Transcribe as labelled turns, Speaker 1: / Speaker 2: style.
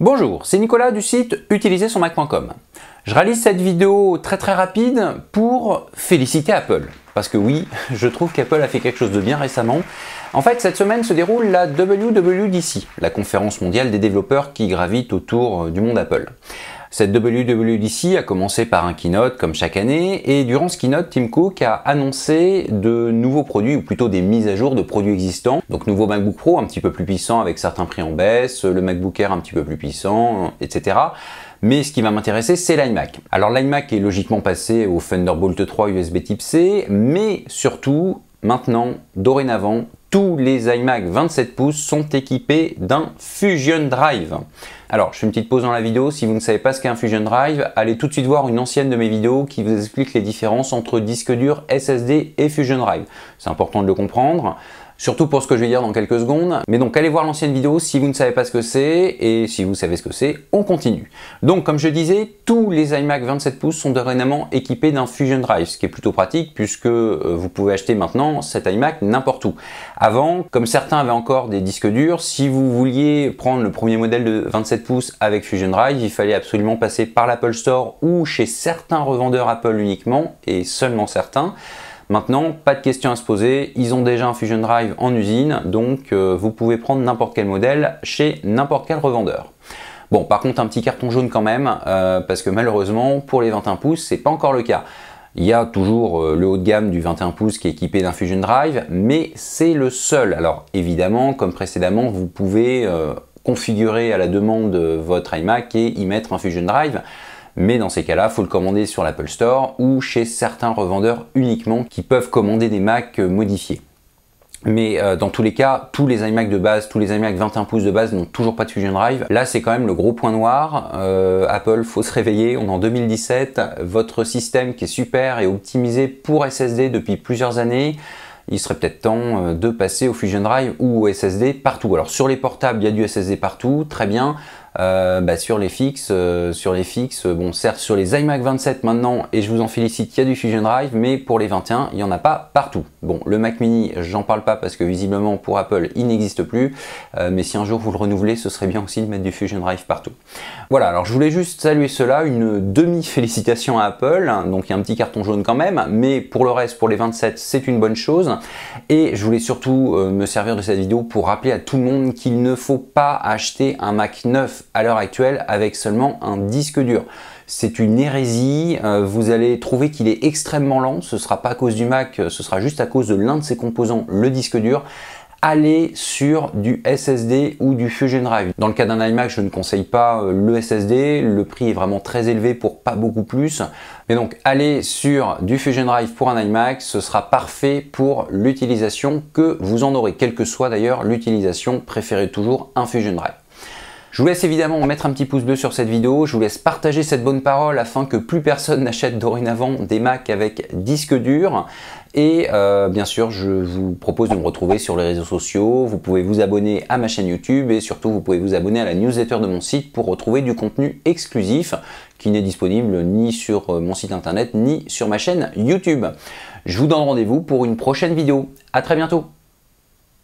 Speaker 1: Bonjour, c'est Nicolas du site utilisersonmac.com. Je réalise cette vidéo très rapide pour féliciter Apple. Parce que oui, je trouve qu'Apple a fait quelque chose de bien récemment. En fait, cette semaine se déroule la WWDC, la conférence mondiale des développeurs qui gravite autour du monde Apple. Cette WWDC a commencé par un keynote comme chaque année et durant ce keynote, Tim Cook a annoncé de nouveaux produits ou plutôt des mises à jour de produits existants. Donc nouveau MacBook Pro un petit peu plus puissant avec certains prix en baisse, le MacBook Air un petit peu plus puissant, etc. Mais ce qui va m'intéresser, c'est l'iMac. Alors l'iMac est logiquement passé au Thunderbolt 3 USB Type C, mais surtout, maintenant, dorénavant, tous les iMac 27 pouces sont équipés d'un Fusion Drive. Alors, je fais une petite pause dans la vidéo. Si vous ne savez pas ce qu'est un Fusion Drive, allez tout de suite voir une ancienne de mes vidéos qui vous explique les différences entre disque dur, SSD et Fusion Drive. C'est important de le comprendre. Surtout pour ce que je vais dire dans quelques secondes. Mais donc allez voir l'ancienne vidéo si vous ne savez pas ce que c'est, et si vous savez ce que c'est, on continue. Donc comme je disais, tous les iMac 27 pouces sont dorénavant équipés d'un Fusion Drive, ce qui est plutôt pratique puisque vous pouvez acheter maintenant cet iMac n'importe où. Avant, comme certains avaient encore des disques durs, si vous vouliez prendre le premier modèle de 27 pouces avec Fusion Drive, il fallait absolument passer par l'Apple Store ou chez certains revendeurs Apple uniquement, et seulement certains. Maintenant, pas de question à se poser, ils ont déjà un Fusion Drive en usine, donc vous pouvez prendre n'importe quel modèle chez n'importe quel revendeur. Bon, par contre, un petit carton jaune quand même, parce que malheureusement, pour les 21 pouces, c'est pas encore le cas. Il y a toujours le haut de gamme du 21 pouces qui est équipé d'un Fusion Drive, mais c'est le seul. Alors évidemment, comme précédemment, vous pouvez configurer à la demande votre iMac et y mettre un Fusion Drive. Mais dans ces cas-là, il faut le commander sur l'Apple Store ou chez certains revendeurs uniquement qui peuvent commander des Macs modifiés. Mais dans tous les cas, tous les iMac de base, tous les iMac 21 pouces de base n'ont toujours pas de Fusion Drive. Là, c'est quand même le gros point noir. Apple, faut se réveiller, on est en 2017. Votre système qui est super et optimisé pour SSD depuis plusieurs années, il serait peut-être temps de passer au Fusion Drive ou au SSD partout. Alors sur les portables, il y a du SSD partout, très bien. Sur les fixes, bon certes sur les iMac 27 maintenant, et je vous en félicite, il y a du Fusion Drive, mais pour les 21, il n'y en a pas partout. Bon, le Mac Mini, j'en parle pas parce que visiblement pour Apple, il n'existe plus, mais si un jour vous le renouvelez, ce serait bien aussi de mettre du Fusion Drive partout. Voilà, alors je voulais juste saluer cela, une demi-félicitation à Apple, donc il y a un petit carton jaune quand même, mais pour le reste, pour les 27, c'est une bonne chose, et je voulais surtout me servir de cette vidéo pour rappeler à tout le monde qu'il ne faut pas acheter un Mac neuf à l'heure actuelle avec seulement un disque dur. C'est une hérésie, vous allez trouver qu'il est extrêmement lent, ce ne sera pas à cause du Mac, ce sera juste à cause de l'un de ses composants, le disque dur. Allez sur du SSD ou du Fusion Drive. Dans le cas d'un iMac, je ne conseille pas le SSD, le prix est vraiment très élevé pour pas beaucoup plus. Mais donc, allez sur du Fusion Drive pour un iMac, ce sera parfait pour l'utilisation que vous en aurez, quelle que soit d'ailleurs l'utilisation, préférez toujours un Fusion Drive. Je vous laisse évidemment mettre un petit pouce bleu sur cette vidéo, je vous laisse partager cette bonne parole afin que plus personne n'achète dorénavant des Macs avec disque dur. Et bien sûr, je vous propose de me retrouver sur les réseaux sociaux, vous pouvez vous abonner à ma chaîne YouTube et surtout vous pouvez vous abonner à la newsletter de mon site pour retrouver du contenu exclusif qui n'est disponible ni sur mon site internet ni sur ma chaîne YouTube. Je vous donne rendez-vous pour une prochaine vidéo. À très bientôt.